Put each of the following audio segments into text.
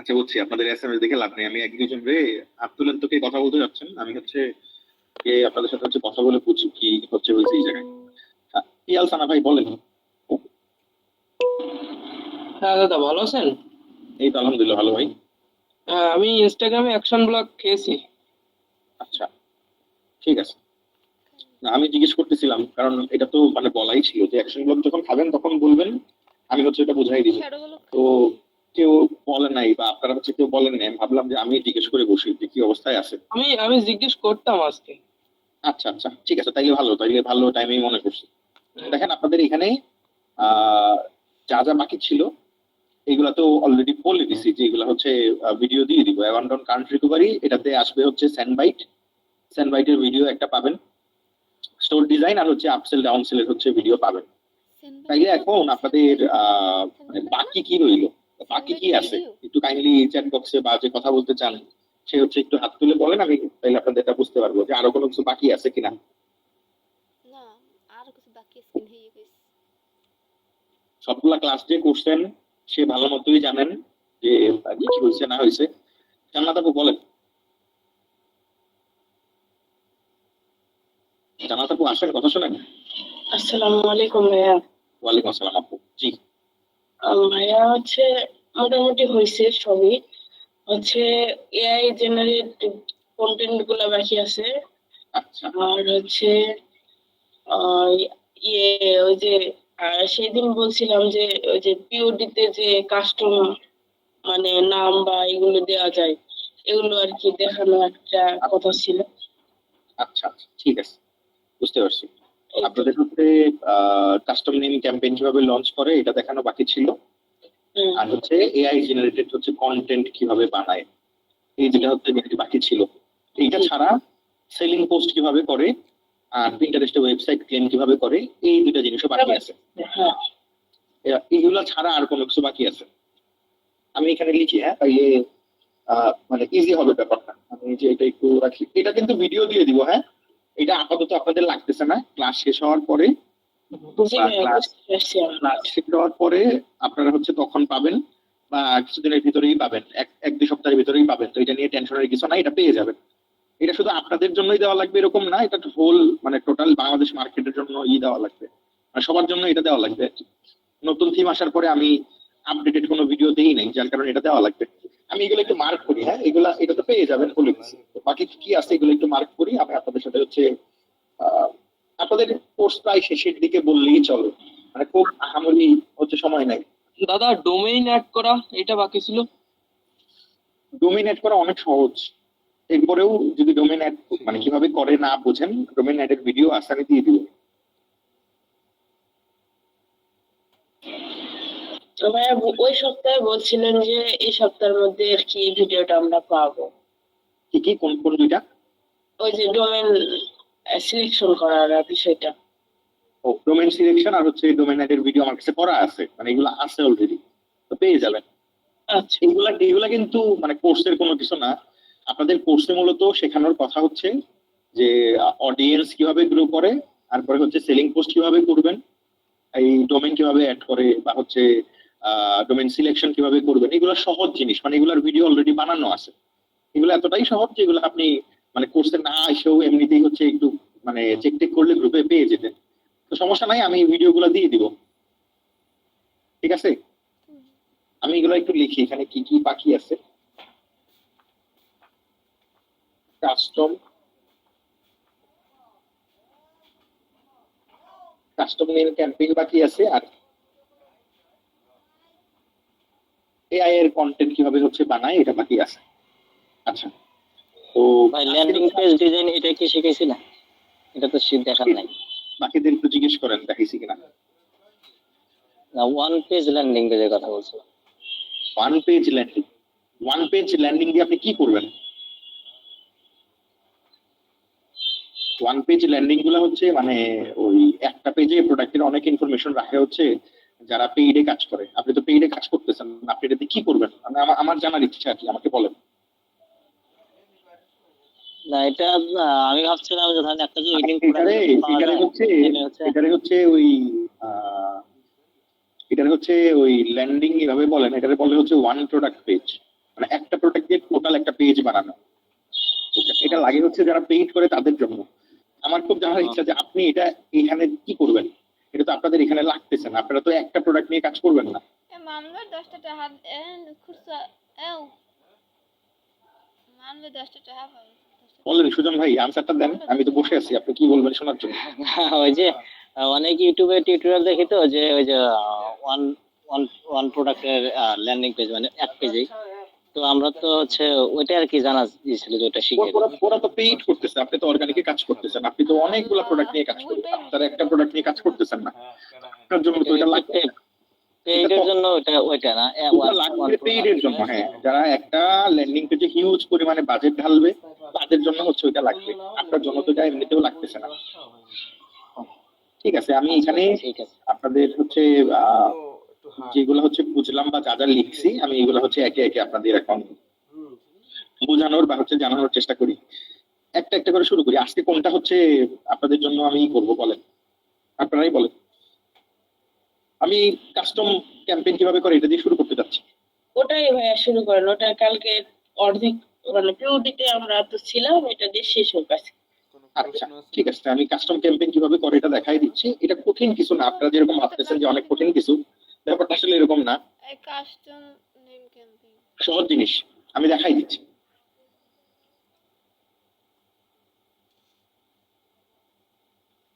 আচ্ছা, বুঝছি। আপনাদের এসএমএস দেখে লাভ নেই। আমি এক দুজন রে আব্দুল তোকে কথা বলতে যাচ্ছেন, আমি হচ্ছে আপনাদের সাথে হচ্ছে কথা বলে বুঝি কি হচ্ছে হয়েছে এই জায়গায়। কি আলসানা ভাই বলেন। হ্যাঁ দাদা, ভালো আছেন? এই তো আলহামদুলিল্লাহ ভালো ভাই। আমি ইনস্টাগ্রামে অ্যাকশন ব্লগ খেয়েছি। আচ্ছা, ঠিক আছে। না, আমি জিজ্ঞেস করতেছিলাম কারণ এটা তো মানে বলাই ছিল যে অ্যাকশন ব্লক যখন খাবেন তখন বলবেন, আমি হচ্ছে এটা বুঝাই দিব। তো কেউ বলে নাই বা আপনারা হচ্ছে কেউ বলেন নাই, আমি ভাবলাম যে আমি জিজ্ঞেস করে বসি যে কি অবস্থায় আছে। আমি আমি জিজ্ঞেস করতাম আজকে। আচ্ছা আচ্ছা, ঠিক আছে, তাইলে ভালো টাইমেই মনে করছি। দেখেন আপনাদের এখানে আহ যা যা বাকি ছিল এগুলা তো অলরেডি বলে দিছি যে এগুলা হচ্ছে ভিডিও দিয়ে দিব। অ্যাবান্ডন কারেন্ট রিকভারি এটাতে আসবে হচ্ছে স্যান্ডবাইটের ভিডিও একটা পাবেন, স্টোর ডিজাইন আর হচ্ছে আপসেল ডাউনসেলের হচ্ছে ভিডিও পাবেন। তাইলে এখন আপনাদের মানে বাকি কি রইলো, বাকি কি আছে একটু কাইন্ডলি চ্যাট বক্সে বা যে কথা বলতে চান সে হচ্ছে একটু হাত তুলে বলেন, আমি তাইলে আপনাদের এটা বুঝতে পারবো যে আরো কোনো কিছু বাকি আছে কিনা। সবগুলা ক্লাস যে করছেন সে ভালো মতোই জানেন যে কি কি হয়েছে না হয়েছে। জান্নাত আপু বলেন। জান্নাত আপু আসেন, কথা শোনেন। আসসালামু আলাইকুম ভাইয়া। ওয়ালাইকুম আসসালাম আপু, জি। ভাইয়া হচ্ছে মোটামুটি হয়েছে সবই। হচ্ছে এআই জেনারেট কন্টেন্ট গুলা বাকি আছে। আচ্ছা আর হচ্ছে আহ, ইয়ে ওই যে সেদিন বলছিলাম যে ওই যে পিওডি তে যে কাস্টম মানে নাম বা এগুলো দেওয়া যায়, এগুলো আর কি দেখানো একটা কথা ছিল। আচ্ছা আচ্ছা, ঠিক আছে, বুঝতে পারছি। এই তো। আপনাদের হচ্ছে কাস্টম নেম ক্যাম্পেইন কিভাবে লঞ্চ করে এটা দেখানো বাকি ছিল, হুম, আর হচ্ছে এআই জেনারেটেড হচ্ছে কন্টেন্ট কিভাবে বানায় এই যেটা হচ্ছে যেটি বাকি ছিল। এইটা জি। ছাড়া সেলিং পোস্ট কিভাবে করে আর পিন্টারেস্টে ওয়েবসাইট ক্লেম কিভাবে করে, এই দুটা জিনিসও বাকি আছে। হ্যাঁ, এইগুলা ছাড়া আর কোনো কিছু বাকি আছে আমি এখানে লিখি, হ্যাঁ, তাইলে মানে ইজি হবে ব্যাপারটা। আমি যে এটা একটু রাখি, এটা কিন্তু ভিডিও দিয়ে দিব, হ্যাঁ। এটা আপাতত আপনাদের লাগতেছে না, ক্লাস শেষ হওয়ার পরে জি বা ভাইয়া, ক্লাস বুঝতে পারছি আমি। ক্লাস শেষ হওয়ার পরে আপনারা হচ্ছে তখন পাবেন বা কিছুদিনের ভিতরেই পাবেন, এক দুই সপ্তাহের ভিতরেই পাবেন। তো এটা নিয়ে টেনশনের কিছু না, এটা পেয়ে যাবেন। এটা শুধু আপনাদের জন্যই দেওয়া লাগবে এরকম না, এটা হোল মানে টোটাল বাংলাদেশ মার্কেটের জন্য দেওয়া লাগবে, মানে সবার জন্য এটা দেওয়া লাগবে আর কি। নতুন থিম আসার পরে আমি আপডেটেড কোনো ভিডিও দেই নাই, যার কারণে এটা দেওয়া লাগবে। আমি এগুলো একটু মার্ক করি, হ্যাঁ, এটা তো পেয়ে যাবেন বলে দিচ্ছি। তো বাকি কি কি আছে এগুলো একটু মার্ক করি, আমি আপনাদের সাথে হচ্ছে আহ আপনাদের কোর্স প্রায় শেষের দিকে বললেই চলো, মানে খুব আহামরি হচ্ছে সময় নাই। দাদা, ডোমেইন অ্যাড করা এটা বাকি ছিল। ডোমেইন অ্যাড করা অনেক সহজ। এরপরেও যদি ডোমেইন অ্যাড মানে কিভাবে করে না বোঝেন, ডোমেইন অ্যাডের ভিডিও আছে, আমি দিয়ে দিব। তো ভাইয়া ওই সপ্তাহে বলছিলেন যে এই সপ্তাহের মধ্যে আর কি এই ভিডিওটা আমরা পাবো। কি কি কোন কোন দুইটা? ওই যে ডোমেন সিলেকশন করার বিষয়টা। ও, ডোমেইন সিলেকশন আর হচ্ছে ডোমেইন অ্যাডের ভিডিও আমার কাছে করা আছে, মানে এগুলো আছে অলরেডি, তো পেয়ে যাবেন। আচ্ছা। এগুলা কিন্তু মানে কোর্সের কোনো কিছু না। আপনাদের কোর্সে মূলত শেখানোর কথা হচ্ছে যে অডিয়েন্স কিভাবে গ্রো করে, তারপরে হচ্ছে সেলিং পোস্ট কিভাবে করবেন, এই ডোমেইন কিভাবে অ্যাড করে বা হচ্ছে ডোমেইন সিলেকশন কিভাবে করবেন। এগুলো সহজ জিনিস, মানে এগুলার ভিডিও অলরেডি বানানো আছে। এগুলো এতটাই সহজ যে এগুলো আপনি মানে কোর্সে না এসেও এমনিতেই হচ্ছে একটু মানে চেক টেক করলে গ্রুপে পেয়ে যেতেন। তো সমস্যা নাই, আমি ভিডিওগুলো দিয়ে দিব, ঠিক আছে। আমি এগুলো একটু লিখি এখানে কি কি বাকি আছে। কাস্টম কাস্টম নেম ক্যাম্পেইন বাকি আছে, আর এআই এর কন্টেন্ট কিভাবে হচ্ছে বানায় এটা বাকি আছে। আচ্ছা, তো ভাই ল্যান্ডিং পেজ ডিজাইন এটা কি শিখেছি না? এটা তো দেখার নাই। বাকিদের একটু জিজ্ঞেস করেন দেখাইছি কিনা। না, ওয়ান পেজ ল্যান্ডিং পেজের কথা বলছো। One page landing, one page landing দিয়ে আপনি কি করবেন? ওয়ান পেজ ল্যান্ডিং গুলো হচ্ছে মানে ওই একটা পেজে প্রোডাক্টের অনেক ইনফরমেশন রাখে হচ্ছে যারা পেইডে কাজ করে। আপনি তো পেইডে কাজ করতেছেন, আপনি এটাতে কি করবেন? মানে আমার জানার ইচ্ছা আর কি, আমাকে বলেন। না, এটা আমি ভাবছিলাম যে ধরেন একটা যে উইনিং এটারে প্রোডাক্ট পাওয়া এটারে যায় হচ্ছে হচ্ছে এটারে হচ্ছে ওই আহ এটারে হচ্ছে ওই ল্যান্ডিং এভাবে বলেন, এটারে বলে হচ্ছে ওয়ান প্রোডাক্ট পেজ। মানে একটা প্রোডাক্ট দিয়ে টোটাল একটা পেজ বানানো। বুঝছেন? এটা লাগে হচ্ছে যারা পেইড করে তাদের জন্য। আমার খুব জানার ইচ্ছা যে আপনি এটা এখানে কি করবেন, এটা তো আপনাদের এখানে লাগতেছে না, আপনারা তো একটা প্রোডাক্ট নিয়ে কাজ করবেন না। Man wird das da hat kurzer man wird das da haben. বলেন সুজন ভাই, আনসারটা দেন, আমি তো বসে আছি, আপনি কি বলবেন শোনার জন্য। ওই যে অনেক ইউটিউবে টিউটোরিয়াল দেখি তো, যে ওই যে ওয়ান ওয়ান ওয়ান প্রোডাক্টের ল্যান্ডিং পেজ, মানে এক পেজেই। তো আমরা তো হচ্ছে ওইটা আর কি জানা ছিল যে ওটা শিখে ওরা তো পেইড করতেছে, আপনি তো অর্গানিকে কাজ করতেছেন, আপনি তো অনেকগুলো প্রোডাক্ট নিয়ে কাজ করতেছেন, আপনারা একটা প্রোডাক্ট নিয়ে কাজ করতেছেন না, আপনার জন্য তো এটা লাগবে। পেইডের জন্য ওইটা না, ওটা লাগবে পেইডের জন্য। হ্যাঁ, যারা একটা ল্যান্ডিং পেজে হিউজ পরিমাণে বাজেট ঢালবে তাদের জন্য হচ্ছে ওইটা লাগবে, আপনার জন্য তো এটা এমনিতেও লাগতেছে না। ঠিক আছে, আমি এখানে ঠিক আছে। আপনাদের হচ্ছে যেগুলো হচ্ছে বুঝলাম বা যা যা লিখছি, আমি এগুলো হচ্ছে একে একে আপনাদের এখন বোঝানোর বা হচ্ছে জানানোর চেষ্টা করি। একটা একটা করে শুরু করি। আজকে কোনটা হচ্ছে আপনাদের জন্য আমি করব বলেন, আপনারাই বলেন। আমি কাস্টম ক্যাম্পেইন কিভাবে করে এটা দিয়ে শুরু করতে যাচ্ছি। ওটাই ভাইয়া শুরু করেন, ওটা কালকে অর্ধেক মানে পিওডিতে আমরা তো ছিলাম, এটা দিয়ে শেষ হোক আজকে। আচ্ছা ঠিক আছে, আমি কাস্টম ক্যাম্পেইন কিভাবে করে এটা দেখাই দিচ্ছি। এটা কঠিন কিছু না, আপনারা যেরকম ভাবতেছেন যে অনেক কঠিন কিছু, ব্যাপারটা আসলে এরকম না, Custom name campaign. সহজ জিনিস, আমি দেখাই দিচ্ছি।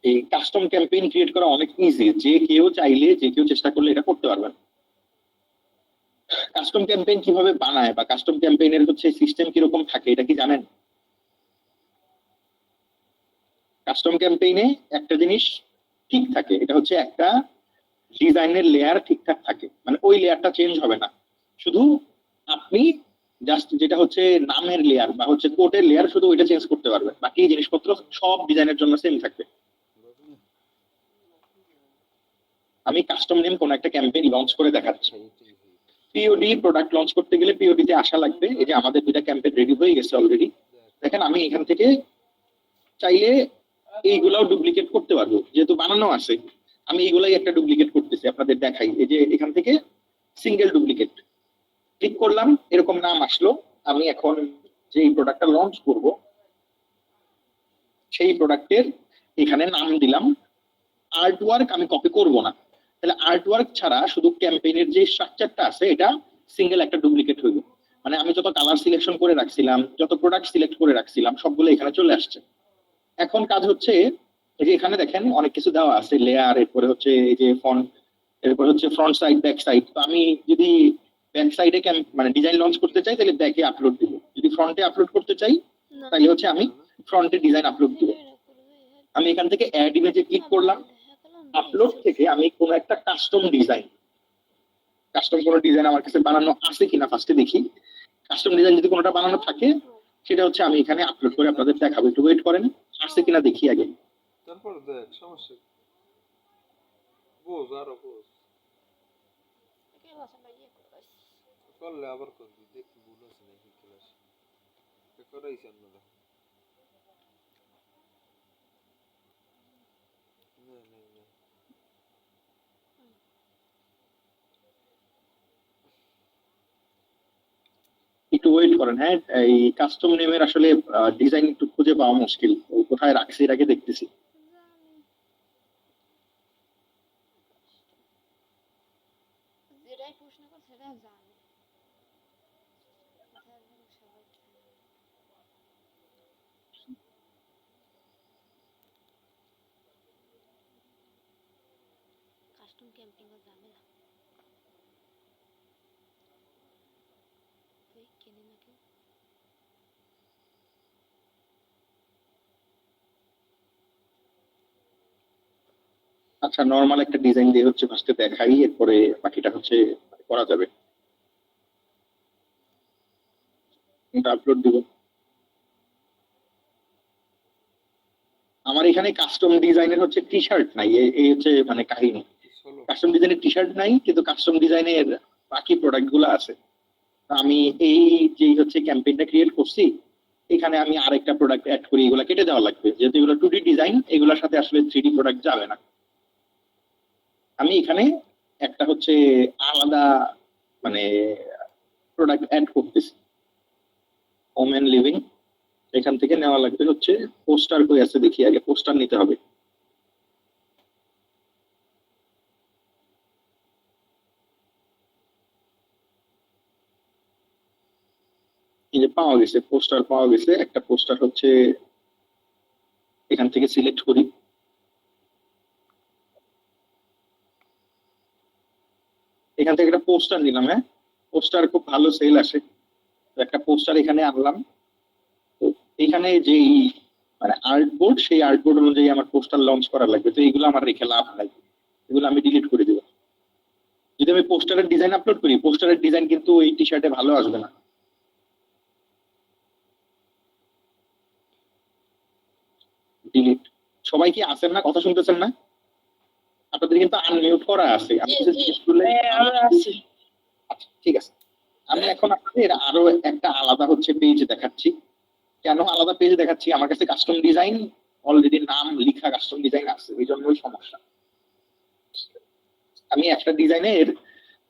এই কাস্টম ক্যাম্পেইন ক্রিয়েট করা অনেক ইজি, যে কেউ চাইলে যে কেউ চেষ্টা করলে এটা করতে পারবেন। কাস্টম ক্যাম্পেইন কিভাবে বানায় বা কাস্টম ক্যাম্পেইনের হচ্ছে সিস্টেম কিরকম থাকে এটা কি জানেন? কাস্টম ক্যাম্পেইনে একটা জিনিস ঠিক থাকে, এটা হচ্ছে একটা ডিজাইনের লেয়ার ঠিকঠাক থাকে, মানে ওই লেয়ারটা চেঞ্জ হবে না, শুধু আপনি জাস্ট যেটা হচ্ছে নামের লেয়ার বা হচ্ছে কোটের লেয়ার, শুধু ওইটা চেঞ্জ করতে পারবেন, বাকি জিনিসপত্র সব ডিজাইনের জন্য সেম থাকবে। আমি কাস্টম নেম কোন একটা ক্যাম্পেইন লঞ্চ করে দেখাচ্ছি। পিওডি প্রোডাক্ট লঞ্চ করতে গেলে পিওডি তে আসা লাগবে। এই যে আমাদের দুইটা ক্যাম্পেইন রেডি হয়ে গেছে অলরেডি, দেখেন আমি এখান থেকে চাইলে এইগুলাও ডুপ্লিকেট করতে পারবো, যেহেতু বানানো আছে। আমি এইগুলাই একটা ডুপ্লিকেট করতেছি, আপনাদের দেখাই। এই যে এখান থেকে সিঙ্গেল ডুপ্লিকেট ক্লিক করলাম, এরকম নাম আসলো। আমি এখন যে প্রোডাক্টটা লঞ্চ করব সেই প্রোডাক্টের এখানে নাম দিলাম। আর্ট ওয়ার্ক আমি কপি করব না, তাহলে আর্ট ওয়ার্ক ছাড়া শুধু ক্যাম্পেইনের যে স্ট্রাকচারটা আছে এটা সিঙ্গেল একটা ডুপ্লিকেট হইবে। মানে আমি যত কালার সিলেকশন করে রাখছিলাম, যত প্রোডাক্ট সিলেক্ট করে রাখছিলাম, সবগুলো এখানে চলে আসছে। এখন কাজ হচ্ছে এই যে এখানে দেখেন অনেক কিছু দেওয়া আছে, লেয়ার, এরপরে হচ্ছে এই যে ফন্ট, এরপরে হচ্ছে ফ্রন্ট সাইড, ব্যাক সাইড। তো আমি যদি ব্যাক সাইডে মানে ডিজাইন লঞ্চ করতে চাই তাহলে ব্যাকে আপলোড দিব, যদি ফ্রন্টে আপলোড করতে চাই তাহলে হচ্ছে আমি ফ্রন্টে ডিজাইন আপলোড দিব। আমি এখান থেকে অ্যাড ইমেজে ক্লিক করলাম, আপলোড থেকে আমি কোন একটা কাস্টম কোনো ডিজাইন আমার কাছে বানানো আছে কিনা ফার্স্টে দেখি। কাস্টম ডিজাইন যদি কোনোটা বানানো থাকে সেটা হচ্ছে আমি এখানে আপলোড করে আপনাদের দেখাবো, একটু ওয়েট করেন, আসছে কিনা দেখি আগে। তারপর দেখ সমস্যা বোঝ, আরো বোঝ করলে আবার করবি, দেখি ভুল আছে নাকি ক্লাস করাইছি আমরা। না না না, একটু ওয়েট করেন। হ্যাঁ, এই কাস্টম নেমের আসলে ডিজাইন একটু খুঁজে পাওয়া মুশকিল, ও কোথায় রাখছি এর আগে দেখতেছি। যেটাই প্রশ্ন কর সেটা জানে। কাস্টম ক্যাম্পিং এর ঝামেলা তুই কেনে নাকি? আচ্ছা, নরমাল একটা ডিজাইন দিয়ে হচ্ছে ফার্স্টে দেখাই, এরপরে বাকিটা হচ্ছে করা যাবে। এটা আপলোড দিব। আমার এখানে কাস্টম ডিজাইনের হচ্ছে টি শার্ট নাই, এই হচ্ছে মানে কাহিনী। কাস্টম ডিজাইনের টি শার্ট নাই, কিন্তু কাস্টম ডিজাইনের বাকি প্রোডাক্ট গুলো আছে। আমি এই যে হচ্ছে ক্যাম্পেইনটা ক্রিয়েট করছি, এখানে আমি আরেকটা প্রোডাক্ট অ্যাড করি, এগুলো কেটে দেওয়া লাগবে, যেহেতু এগুলো 2D ডিজাইন, এগুলোর সাথে আসলে 3D প্রোডাক্ট যাবে না। আমি এখানে একটা হচ্ছে আলাদা মানে প্রোডাক্ট অ্যাড করতেছি। হোম এন্ড লিভিং, এখান থেকে নেওয়া লাগবে হচ্ছে পোস্টার কই আছে দেখি, আগে পোস্টার নিতে হবে। এই যে পাওয়া গেছে, পোস্টার পাওয়া গেছে। একটা পোস্টার হচ্ছে এখান থেকে সিলেক্ট করি। এখান থেকে একটা পোস্টার নিলাম। হ্যাঁ, পোস্টার খুব ভালো সেল আসে, তো একটা পোস্টার এখানে আনলাম। তো এখানে যেই মানে আর্টবোর্ড, সেই আর্টবোর্ড অনুযায়ী আমার পোস্টার লঞ্চ করা লাগবে। তো এইগুলো আমার রেখে লাভ নাই, এগুলো আমি ডিলিট করে দেবো। যদি আমি পোস্টারের ডিজাইন আপলোড করি, পোস্টারের ডিজাইন কিন্তু এই টি শার্টে ভালো আসবে না। ডিলিট। সবাই কি আছেন না, কথা শুনতেছেন না? আপনাদের কিন্তু আনমিউট করা আছে। আমি জি কিছু জি জিজ্ঞেস করলে আমরা আছি। আচ্ছা, ঠিক আছে। আমি এখন আপনাদের আরো একটা আলাদা হচ্ছে পেজ দেখাচ্ছি। কেন আলাদা পেজ দেখাচ্ছি? আমার কাছে কাস্টম ডিজাইন অলরেডি নাম লিখা কাস্টম ডিজাইন আছে, এই জন্যই সমস্যা। আমি একটা ডিজাইনের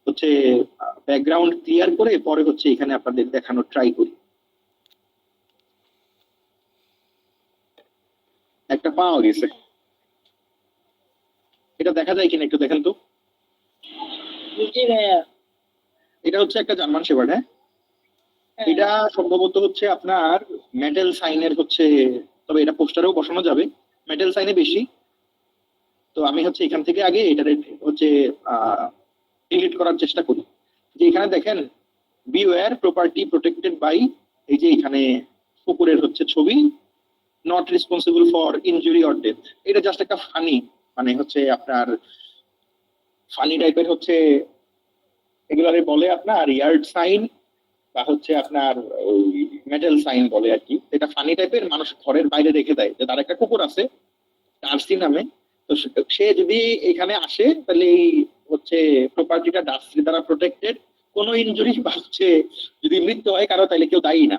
হচ্ছে ব্যাকগ্রাউন্ড ক্লিয়ার করে পরে হচ্ছে এখানে আপনাদের দেখানোর ট্রাই করি। একটা পাওয়া গেছে, এটা দেখা যায় কিনা একটু দেখেন তো। জি ভাইয়া। এটা হচ্ছে একটা জার্মান শেপার্ড। হ্যাঁ, হ্যাঁ। এটা সম্ভবত হচ্ছে আপনার মেটাল সাইনের হচ্ছে, তবে এটা পোস্টারেও বসানো যাবে, মেটাল সাইনে বেশি। তো আমি হচ্ছে এখান থেকে আগে এটা হচ্ছে ডিলিট করার চেষ্টা করি। যে এখানে দেখেন বিওয়্যার প্রপার্টি প্রোটেক্টেড বাই, এই যে এখানে কুকুরের হচ্ছে ছবি, not responsible for injury or death. এটা জাস্ট একটা ফানি, মানে হচ্ছে আপনার ফানি টাইপের হচ্ছে, এগুলারে বলে আপনার ইয়ার্ড সাইন বা হচ্ছে আপনার ওই মেটাল সাইন বলে আর কি। এটা ফানি টাইপের, মানুষ ঘরের বাইরে রেখে দেয় যে তার একটা কুকুর আছে ডার্সি নামে। তো সে যদি এখানে আসে তাহলে এই হচ্ছে প্রপার্টিটা ডার্সি দ্বারা প্রোটেক্টেড, কোনো ইনজুরি বা হচ্ছে যদি মৃত্যু হয় কারো তাহলে কেউ দায়ী না।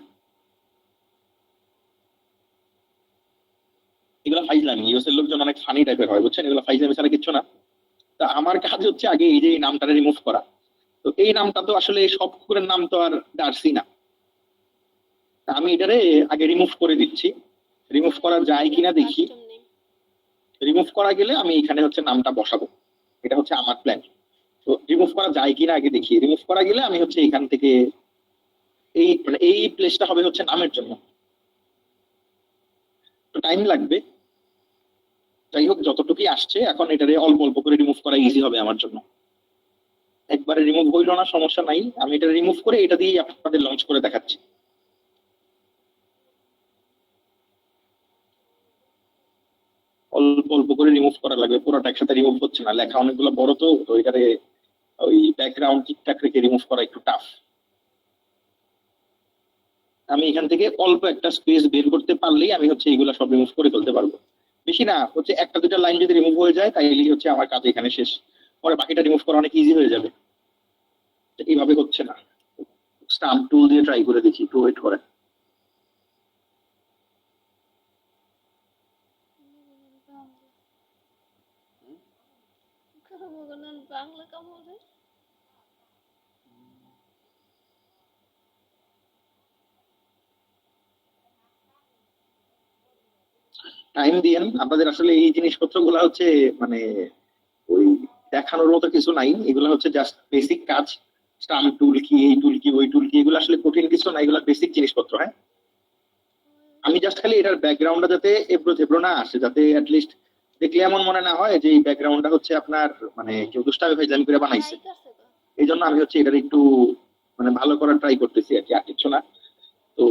এগুলো ফাইজলামি, ইউএস এর লোকজন অনেক ফানি টাইপের হয়, বুঝছেন? এগুলো ফাইজলামি ছাড়া কিচ্ছু না। তা আমার কাজ হচ্ছে আগে এই যে এই নামটা রিমুভ করা। তো এই নামটা তো আসলে সব কুকুরের নাম তো আর ডার্সি না। তা আমি এটারে আগে রিমুভ করে দিচ্ছি। রিমুভ করা যায় কিনা দেখি। রিমুভ করা গেলে আমি এখানে হচ্ছে নামটা বসাবো, এটা হচ্ছে আমার প্ল্যান। তো রিমুভ করা যায় কিনা আগে দেখি। রিমুভ করা গেলে আমি হচ্ছে এখান থেকে এই মানে এই প্লেসটা হবে হচ্ছে নামের জন্য, তো টাইম লাগবে। যাই হোক, যতটুকুই আসছে এখন এটারে অল্প অল্প করে রিমুভ করা ইজি হবে আমার জন্য। একবারে রিমুভ হইলো না, সমস্যা নাই, আমি এটা রিমুভ করে এটা দিয়ে আপনাদের লঞ্চ করে দেখাচ্ছি। অল্প অল্প করে রিমুভ করা লাগবে, পুরোটা একসাথে রিমুভ হচ্ছে না, লেখা অনেকগুলো বড়, তো তো এটারে ওই ব্যাকগ্রাউন্ড ঠিকঠাক রেখে রিমুভ করা একটু টাফ। আমি এখান থেকে অল্প একটা স্পেস বের করতে পারলেই আমি হচ্ছে এইগুলা সব রিমুভ করে ফেলতে পারবো। বেশি না, হচ্ছে একটা দুটা লাইন যদি রিমুভ হয়ে যায় তাইলেই হচ্ছে আমার কাজ এখানে শেষ। পরে বাকিটা রিমুভ করা অনেক ইজি হয়ে যাবে। তো এইভাবে হচ্ছে না, স্টাম্প টুল দিয়ে ট্রাই করে দেখি, একটু ওয়েট করে। বাংলা কামড়ে টাইম দিয়েন। আপনাদের আসলে এই জিনিসপত্র গুলা হচ্ছে মানে ওই দেখানোর মতো কিছু নাই, এগুলো হচ্ছে জাস্ট বেসিক কাজ। স্টাম্প টুল কি, এই টুল কি, ওই টুল কি, এগুলো আসলে কঠিন কিছু না, এগুলো বেসিক জিনিসপত্র। হ্যাঁ, আমি জাস্ট খালি এটার ব্যাকগ্রাউন্ডটা যাতে এবড়ো থেবড়ো না আসে, যাতে অ্যাটলিস্ট দেখলে এমন মনে না হয় যে এই ব্যাকগ্রাউন্ডটা হচ্ছে আপনার মানে কেউ দুষ্টামি ফাইজলামি করে বানাইছে। লাইক আছে তো এই জন্য আমি হচ্ছে এটার একটু মানে ভালো করার ট্রাই করতেছি আর কি, আর কিছু না। তো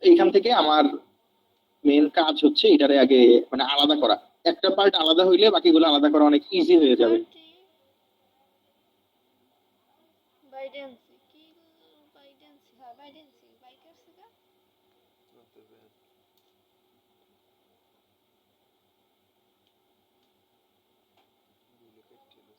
এইখান থেকে আমার মেন কাজ হচ্ছে এটারে আগে মানে আলাদা করা। একটা পার্ট আলাদা হইলে বাকিগুলো আলাদা করা অনেক ইজি হয়ে যাবে। বাইডেন্সি কি বাইডেন্সি হ্যাঁ বাইডেন্সি বাইকের সিগা Not bad. Böyle bekliyoruz.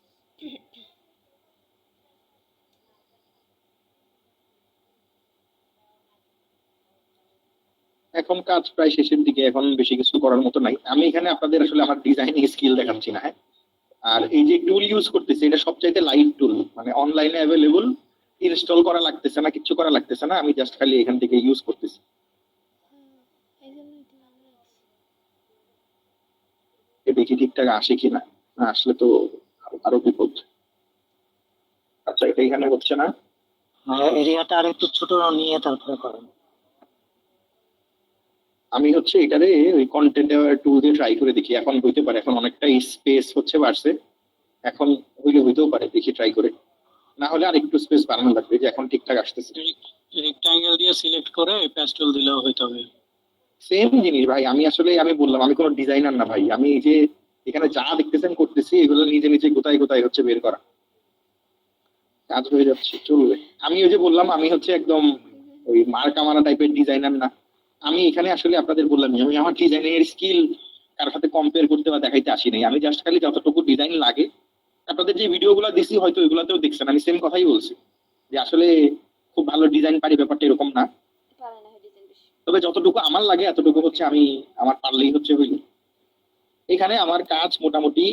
এখন কাজ প্রায় শেষের দিকে, এখন বেশি কিছু করার মতো নাই। আমি এখানে আপনাদের আসলে আমার ডিজাইনিং স্কিল দেখাচ্ছি না। হ্যাঁ, আর এই যে টুল ইউজ করতেছি এটা সবচাইতে লাইট টুল, মানে অনলাইনে অ্যাভেলেবল ইনস্টল করা লাগতেছে না, কিছু করা লাগতেছে না, আমি জাস্ট খালি এখান থেকে ইউজ করতেছি। এই জন্যই তো নাম রাখছি। দেখি ঠিকঠাক আসে কিনা, না আসলে তো আরো বিপদ। আচ্ছা, এটা এখানে হচ্ছে না। এরিয়াটা আর একটু ছোট নিয়ে তারপরে করেন। আমি হচ্ছে এটারে ওই কন্টেন্ট টুল দিয়ে ট্রাই করে দেখি, এখন হইতে পারে, এখন অনেকটা স্পেস হচ্ছে বাড়ছে, এখন হইলে হইতেও পারে, দেখি ট্রাই করে। না হলে আর একটু স্পেস বাড়ানো লাগবে, যে এখন ঠিকঠাক আসতেছে। রেক্টাঙ্গেল দিয়ে সিলেক্ট করে প্যাস্টেল দিলেও হইতে হবে। সেম জিনিস ভাই, আমি আসলে আমি বললাম আমি কোনো ডিজাইনার না ভাই, আমি এই যে এখানে যা দেখতেছেন করতেছি, এগুলো নিজে নিজে গোতায় গোতায় হচ্ছে বের করা, কাজ হয়ে যাচ্ছে, চলবে। আমি ওই যে বললাম আমি হচ্ছে একদম ওই মার্কা মারা টাইপের ডিজাইনার না। আমি এখানে আসলে আপনাদের বললাম আমি আমার ডিজাইনিং এর স্কিল কার সাথে কম্পেয়ার করতে বা দেখাইতে আসি নাই, আমি জাস্ট খালি যতটুকু ডিজাইন লাগে, আপনাদের যে ভিডিও গুলো দিছি হয়তো ওইগুলাতেও দেখছেন, আমি সেম কথাই বলছি যে আসলে খুব ভালো ডিজাইন পারি ব্যাপারটা এরকম না, পারে না ডিজাইন বেশি। তবে যতটুকু আমার লাগে এতটুকু হচ্ছে আমি আমার পারলেই হচ্ছে হইল। এখানে আমার কাজ মোটামুটি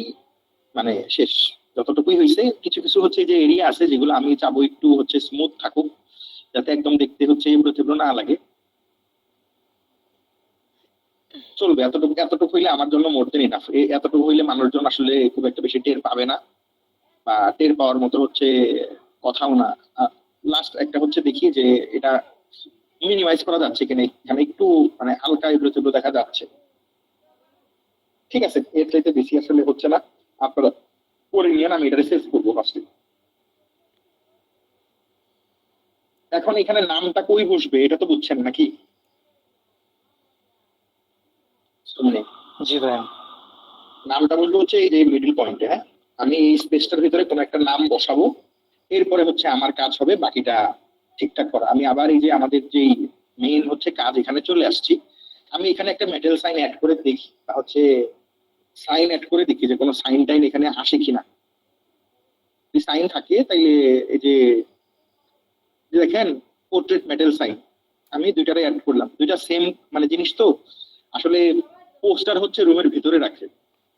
মানে শেষ, যতটুকুই হয়েছে। কিছু কিছু হচ্ছে যে এরিয়া আছে যেগুলো আমি চাবো একটু হচ্ছে স্মুথ থাকুক, যাতে একদম দেখতে হচ্ছে এবড়ো থেবড়ো না লাগে, চলবে। এতটুকু এতটুকু হইলে আমার জন্য মোর দেন ইনাফ। এতটুকু হইলে মানুষজন আসলে খুব একটা বেশি টের পাবে না, বা টের পাওয়ার মতো হচ্ছে কথাও না। লাস্ট একটা হচ্ছে দেখি যে এটা মিনিমাইজ করা যাচ্ছে কিনা, এখানে একটু মানে হালকা এবড়ো থেবড়ো দেখা যাচ্ছে। ঠিক আছে, এর চাইতে বেশি আসলে হচ্ছে না, আপনারা করে নিয়ে আমি এটা সেভ করবো ফার্স্টে। এখন এখানে নামটা কই বসবে এটা তো বুঝছেন নাকি? শুনলে জি ভাই। নামটা বলবো হচ্ছে এই যে মিডল পয়েন্টে, হ্যাঁ, আমি এই স্পেসটার ভিতরে কোনো একটা নাম বসাবো, এরপরে হচ্ছে আমার কাজ হবে বাকিটা ঠিকঠাক করা। আমি আবার এই যে আমাদের যেই মেইন হচ্ছে কাজ এখানে চলে আসছি, আমি এখানে একটা মেটাল সাইন অ্যাড করে দেখি, বা হচ্ছে সাইন অ্যাড করে দেখি যে কোনো সাইন টাইন এখানে আসে কিনা। যদি সাইন থাকে তাইলে এই যে দেখেন পোর্ট্রেট মেটাল সাইন, আমি দুইটারে অ্যাড করলাম, দুইটা সেম মানে জিনিস তো। আসলে পোস্টার হচ্ছে রুমের ভিতরে রাখে,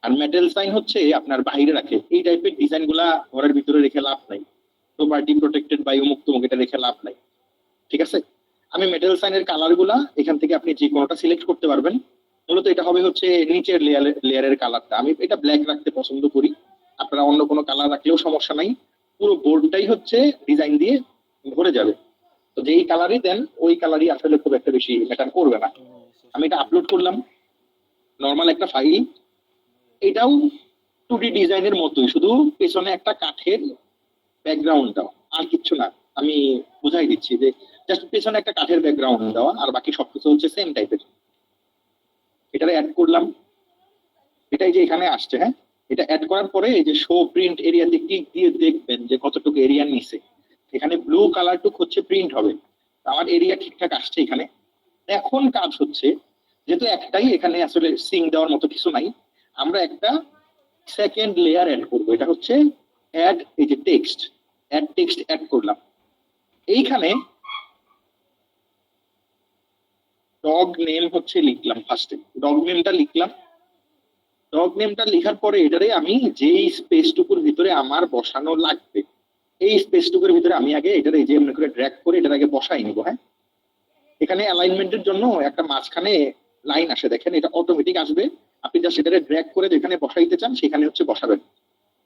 আর মেটাল সাইন হচ্ছে আপনার বাইরে রাখে। এই টাইপের ডিজাইন গুলা ঘরের ভিতরে রেখে লাভ নাই, প্রপার্টি প্রোটেক্টেড বায়ু মুক্ত এটা রেখে লাভ নাই। ঠিক আছে, আমি মেটাল সাইনের কালার গুলা এখান থেকে আপনি যে কোনোটা সিলেক্ট করতে পারবেন। মূলত এটা হবে হচ্ছে নিচের লেয়ারের কালারটা, আমি এটা ব্ল্যাক রাখতে পছন্দ করি, আপনারা অন্য কোনো কালার রাখলেও সমস্যা নাই। পুরো বোর্ডটাই হচ্ছে ডিজাইন দিয়ে ভরে যাবে, তো যেই কালারই দেন ওই কালারই আসলে খুব একটা বেশি ম্যাটার করবে না। আমি এটা আপলোড করলাম, নর্মাল একটা ফাইল, এটাও 2D ডিজাইনের মতোই, শুধু পেছনে একটা কাঠের ব্যাকগ্রাউন্ড দাও, আর কিচ্ছু না। আমি বুঝাই দিচ্ছি যে জাস্ট পেছনে একটা কাঠের ব্যাকগ্রাউন্ড দেওয়া, আর বাকি সবকিছু হচ্ছে সেম টাইপের। এটা অ্যাড করলাম, এটাই যে এখানে আসছে, হ্যাঁ, এটা অ্যাড করার পরে এই যে শো প্রিন্ট এরিয়াতে ক্লিক দিয়ে দেখবেন যে কতটুকু এরিয়া নিছে, এখানে ব্লু কালারটুক হচ্ছে প্রিন্ট হবে। আমার এরিয়া ঠিকঠাক আসছে এখানে। এখন কাজ হচ্ছে, যেহেতু একটাই এখানে আসলে সিং দেওয়ার মতো কিছু নাই, আমরা একটা সেকেন্ড লেয়ার অ্যাড করবো, এটা হচ্ছে অ্যাড এই যে টেক্সট, অ্যাড করলাম। এইখানে ডগ নেম হচ্ছে লিখলাম, ফার্স্টে ডগ নেমটা লিখলাম। ডগ নেমটা লেখার পরে এটারে আমি যেই স্পেসটুকুর ভিতরে আমার বসানো লাগবে, এই স্পেসটুকুর ভিতরে আমি আগে এটারে যে এমনি করে ড্র্যাগ করে এটার আগে বসাই নিব। হ্যাঁ, এখানে অ্যালাইনমেন্টের জন্য একটা মাঝখানে লাইন আসে, দেখেন এটা অটোমেটিক আসবে, আপনি যা সেটারে ড্র্যাগ করে যেখানে বসাইতে চান সেখানে হচ্ছে বসাবেন।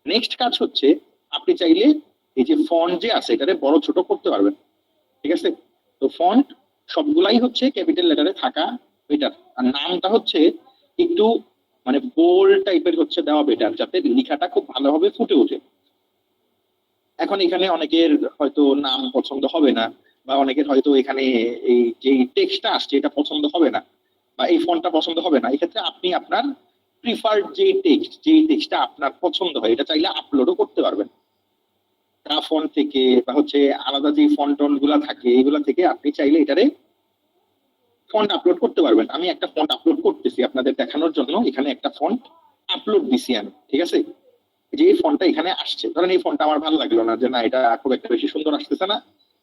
নেক্সট কাজ হচ্ছে আপনি চাইলে এই যে ফন্ট যে আছে এটারে বড় ছোট করতে পারবেন। ঠিক আছে, তো ফন্ট সবগুলাই হচ্ছে ক্যাপিটাল লেটারে থাকা বেটার, আর নামটা হচ্ছে একটু মানে বোল্ড টাইপের হচ্ছে দেওয়া বেটার, যাতে লেখাটা খুব ভালোভাবে ফুটে ওঠে। এখন এখানে অনেকের হয়তো নাম পছন্দ হবে না, বা অনেকের হয়তো এখানে এই যে টেক্সটটা আসছে এটা পছন্দ হবে না, বা এই ফন্টটা পছন্দ হবে না। এক্ষেত্রে আপনি আপনার প্রিফার্ড যে টেক্সটটা আপনার পছন্দ হয় এটা চাইলে আপলোডও করতে পারবেন। ফন্ট থেকে বা হচ্ছে আলাদা যে ফন্ট গুলা থাকে এগুলা থেকে আপনি চাইলে এটারে ফন্ট আপলোড করতে পারবেন। আমি একটা ফন্ট আপলোড করতেছি আপনাদের দেখানোর জন্য, এখানে একটা ফন্ট আপলোড দিছি আমি। ঠিক আছে, যে এই ফন্টটা এখানে আসছে, ধরেন এই ফন্টটা আমার ভালো লাগলো না, যে না এটা খুব একটা বেশি সুন্দর আসতেছে না,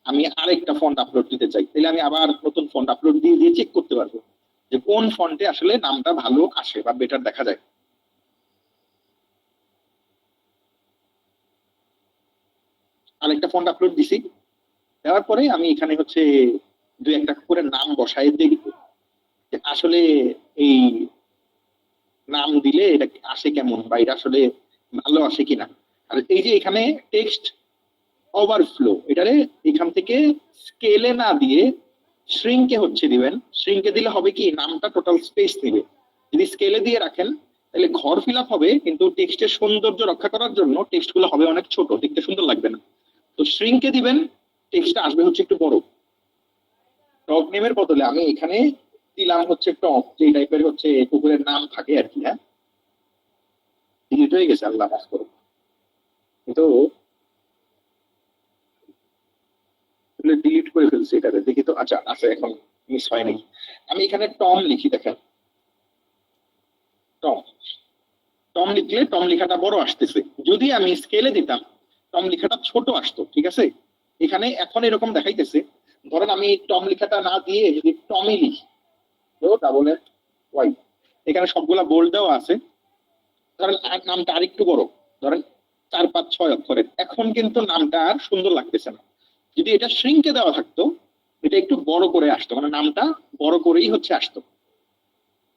আমি আরেকটা ফন্ট আপলোড দিতে চাই, তাহলে আমি আবার নতুন ফন্ট আপলোড দিয়ে দিয়ে চেক করতে পারবো যে কোন ফন্টে আসলে নামটা ভালো আসে বা বেটার দেখা যায়। আরেকটা ফন্ট আপলোড দিছি, দেওয়ার পরে আমি এখানে হচ্ছে দুই একটা করে নাম বসায় দেখব যে আসলে এই নাম দিলে এটা আসে কেমন, বা এটা আসলে ভালো আসে কিনা। আর এই যে এখানে টেক্সট ওভারফ্লো, এটারে এখান থেকে স্কেলে না দিয়ে শ্রিঙ্কে হচ্ছে দিবেন। শ্রিঙ্কে দিলে হবে কি, নামটা টোটাল স্পেস নেবে। যদি স্কেলে দিয়ে রাখেন তাহলে ঘর ফিল আপ হবে, কিন্তু টেক্সটের সৌন্দর্য রক্ষা করার জন্য টেক্সট গুলো হবে অনেক ছোট, দেখতে সুন্দর লাগবে না। তো শ্রিঙ্কে দিবেন, টেক্সটটা আসবে হচ্ছে একটু বড়। টপ নেমের বদলে আমি এখানে দিলাম হচ্ছে টপ, যে টাইপের হচ্ছে কুকুরের নাম থাকে আর কি। হ্যাঁ, ডিলিট হয়ে গেছে, আল্লাহ মাফ করো। কিন্তু ডিলিট করে ফেলছি এটাতে, দেখি তো। আচ্ছা আছে, এখন মিস হয়নি। আমি এখানে টম লিখি, দেখেন টম। টম লিখলে টম লেখাটা বড় আসতেছে। যদি আমি স্কেলে দিতাম টম লেখাটা ছোট আসতো, ঠিক আছে। এখানে এখন এরকম দেখাইতেছে। ধরেন আমি টম লেখাটা না দিয়ে যদি টমি লিখি, ডাবল এফ ওয়াই, এখানে সবগুলা বোল্ড দেওয়া আছে। ধরেন নামটা আর একটু বড়, ধরেন 4, 5, 6 অক্ষরের, এখন কিন্তু নামটা আর সুন্দর লাগতেছে না। যদি এটা শ্রিঙ্কে দেওয়া থাকতো, এটা একটু বড় করে আসতো, মানে নামটা বড় করেই হচ্ছে আসতো।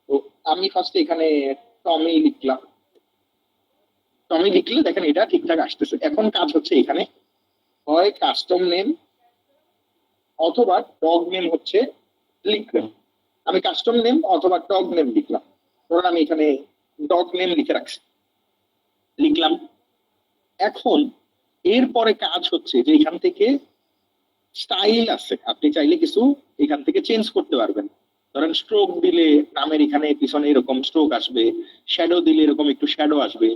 তো আমি ফার্স্টে এখানে টমি লিখলাম। টমি লিখলে দেখেন এটা ঠিকঠাক আসতেছে। এখন কাজ হচ্ছে এখানে হয় কাস্টম নেম অথবা ডগ নেম হচ্ছে লিখবেন। আমি কাস্টম নেম অথবা ডগ নেম লিখলাম। ধরুন আমি এখানে ডগ নেম লিখে রাখছি, লিখলাম। এখন এরপরে কাজ হচ্ছে যে এখান থেকে স্টাইল আছে, আপনি চাইলে কিছু এখান থেকে চেঞ্জ করতে পারবেন। ধরেন স্ট্রোক দিলে নামের এখানে পিছনে এরকম স্ট্রোক আসবে, শ্যাডো দিলে এরকম একটু শ্যাডো আসবে,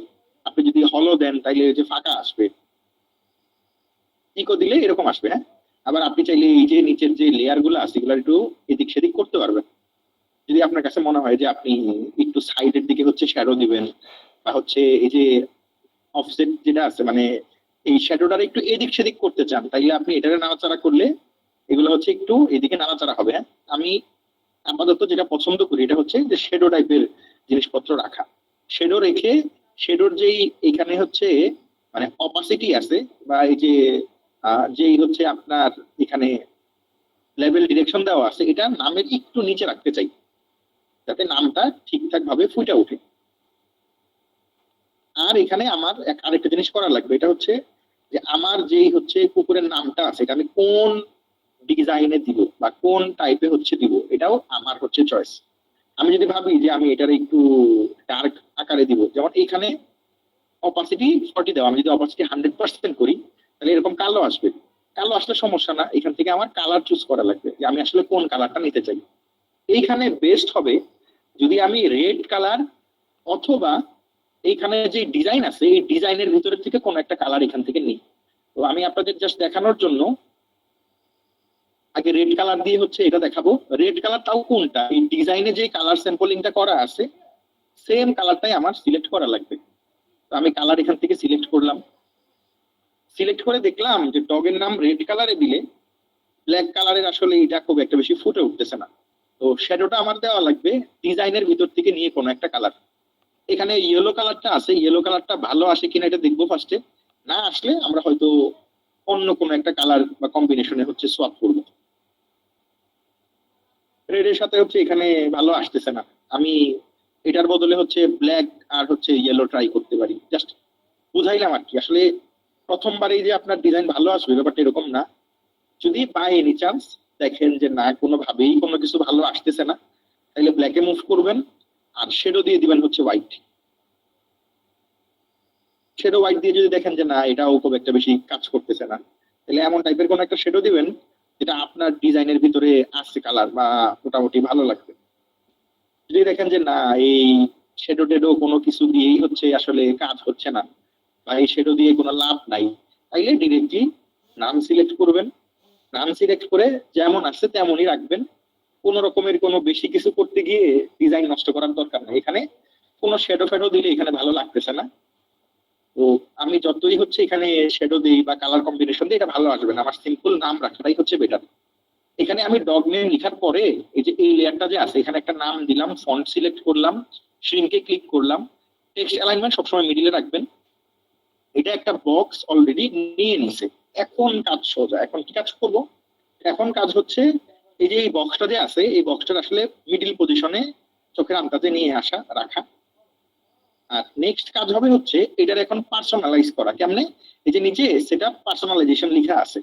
আপনি যদি হলো দেন তাইলে যে ফাঁকা আসবে, ইকো দিলে এরকম আসবে। হ্যাঁ, আবার আপনি চাইলে এই যে নিচের যে লেয়ার গুলো আছে এগুলো একটু এদিক সেদিক করতে পারবেন। যদি আপনার কাছে মনে হয় যে আপনি একটু সাইডের দিকে হচ্ছে শ্যাডো দিবেন, বা হচ্ছে এই যে অফসেট যেটা আছে, মানে এই শ্যাডোটা একটু এদিক সেদিক করতে চান, তাইলে আপনি এটারে নাড়াচাড়া করলে এগুলো হচ্ছে একটু এদিকে নাড়াচাড়া হবে। হ্যাঁ, আমি আপাতত যেটা পছন্দ করি এটা হচ্ছে যে শ্যাডো টাইপের জিনিসপত্র রাখা। শ্যাডো রেখে শ্যাডোর যেই এখানে হচ্ছে মানে অপাসিটি আছে, বা এই যে যেই হচ্ছে আপনার এখানে লেভেল ডিরেকশন দেওয়া আছে, এটা নামের একটু নিচে রাখতে চাই, যাতে নামটা ঠিকঠাক ভাবে ফুটে ওঠে। আর এখানে আমার আরেকটা জিনিস করা লাগবে, এটা হচ্ছে যে আমার যেই হচ্ছে কুকুরের নামটা আছে এটা আমি কোন ডিজাইনে দিব বা কোন টাইপে হচ্ছে দিব, এটাও আমার হচ্ছে চয়েস। আমি যদি ভাবি যে আমি এটার একটু ডার্ক আকারে দিব, যেমন এখানে অপাসিটি 40 দেওয়া, আমি যদি অপাসিটি 100% করি তাহলে এরকম কালো আসবে। কালো আসলে সমস্যা না, এখান থেকে আমার কালার চুজ করা লাগবে যে আমি আসলে কোন কালারটা নিতে চাই। এইখানে বেস্ট হবে যদি আমি রেড কালার অথবা এইখানে যে ডিজাইন আছে এই ডিজাইনের ভিতরে থেকে কোন একটা কালার এখান থেকে নিই। তো আমি আপনাদের জাস্ট দেখানোর জন্য আগে রেড কালার দিয়ে হচ্ছে এটা দেখাবো। রেড কালার তাও কোনটা, এই ডিজাইনে যে কালার স্যাম্পলিংটা করা আছে সেম কালারটাই আমার সিলেক্ট করা লাগবে। তো আমি কালার এখান থেকে সিলেক্ট করলাম। সিলেক্ট করে দেখলাম যে ডগের নাম রেড কালারে দিলে ব্ল্যাক কালারের আসলে এটা খুব একটা বেশি ফুটে উঠতেছে না। তো শ্যাডোটা আমার দেওয়া লাগবে ডিজাইনের ভিতর থেকে নিয়ে কোনো একটা কালার। এখানে ইয়েলো কালারটা আছে, ইয়েলো কালারটা ভালো আসে কিনা এটা দেখবো ফার্স্টে। না আসলে আমরা হয়তো অন্য কোনো একটা কালার বা কম্বিনেশনে হচ্ছে সোয়াপ করবো। রেডের সাথে হচ্ছে এখানে ভালো আসতেছে না, আমি এটার বদলে হচ্ছে ব্ল্যাক আর হচ্ছে ইয়েলো ট্রাই করতে পারি। জাস্ট বুঝাইলাম আর কি। আসলে প্রথমবারই যে আপনার ডিজাইন ভালো আসবে ব্যাপারটা এরকম না। যদি বাই এনি চান্স দেখেন যে না কোনোভাবেই কোনো কিছু ভালো আসতেছে না, তাহলে ব্ল্যাকে মুভ করবেন আর শেডো দিয়ে দিবেন হচ্ছে হোয়াইট। শেডো হোয়াইট দিয়ে যদি দেখেন যে না এটাও খুব একটা বেশি কাজ করতেছে না, তাহলে এমন টাইপের কোন একটা শেডো দিবেন যেটা আপনার ডিজাইনের ভিতরে আসছে কালার বা মোটামুটি ভালো লাগবে। যদি দেখেন যে না এই শেডো টেডো কোনো কিছু দিয়েই হচ্ছে আসলে কাজ হচ্ছে না, বা এই শেডো দিয়ে কোনো লাভ নাই, তাইলে ডিরেক্টলি নাম সিলেক্ট করবেন। নাম সিলেক্ট করে যেমন আসছে তেমনই রাখবেন। কোন রকমের কোনো বেশি কিছু করতে গিয়ে ডিজাইন নষ্ট করার দরকার নেই। এখানে কোনো শেডো ফেডো দিলে এখানে ভালো লাগতেছে না। তো আমি যতই হচ্ছে এখানে শেডো দিই বা কালার কম্বিনেশন দিই এটা ভালো আসবে না, আমার সিম্পল নাম রাখাটাই হচ্ছে বেটার। এখানে আমি ডগ নেম লেখার পরে এই যে এই লেয়ারটা যে আছে এখানে একটা নাম দিলাম, ফন্ট সিলেক্ট করলাম, শ্রিঙ্কে ক্লিক করলাম। টেক্সট অ্যালাইনমেন্ট সবসময় মিডিলে রাখবেন। এটা একটা বক্স অলরেডি নিয়ে নিছে। এখন কাজ সোজা। এখন কি কাজ করব? এখন কাজ হচ্ছে এই যে এই বক্সটা যে আছে, এই বক্সটা আসলে মিডিল পজিশনে চোখের আন্দাজে নিয়ে আসা, রাখা। আর নেক্সট কাজ হবে হচ্ছে এটার এখন পার্সোনালাইজ করা। কেমনে? এই যে নিচে সেটা পার্সোনালাইজেশন লেখা আছে,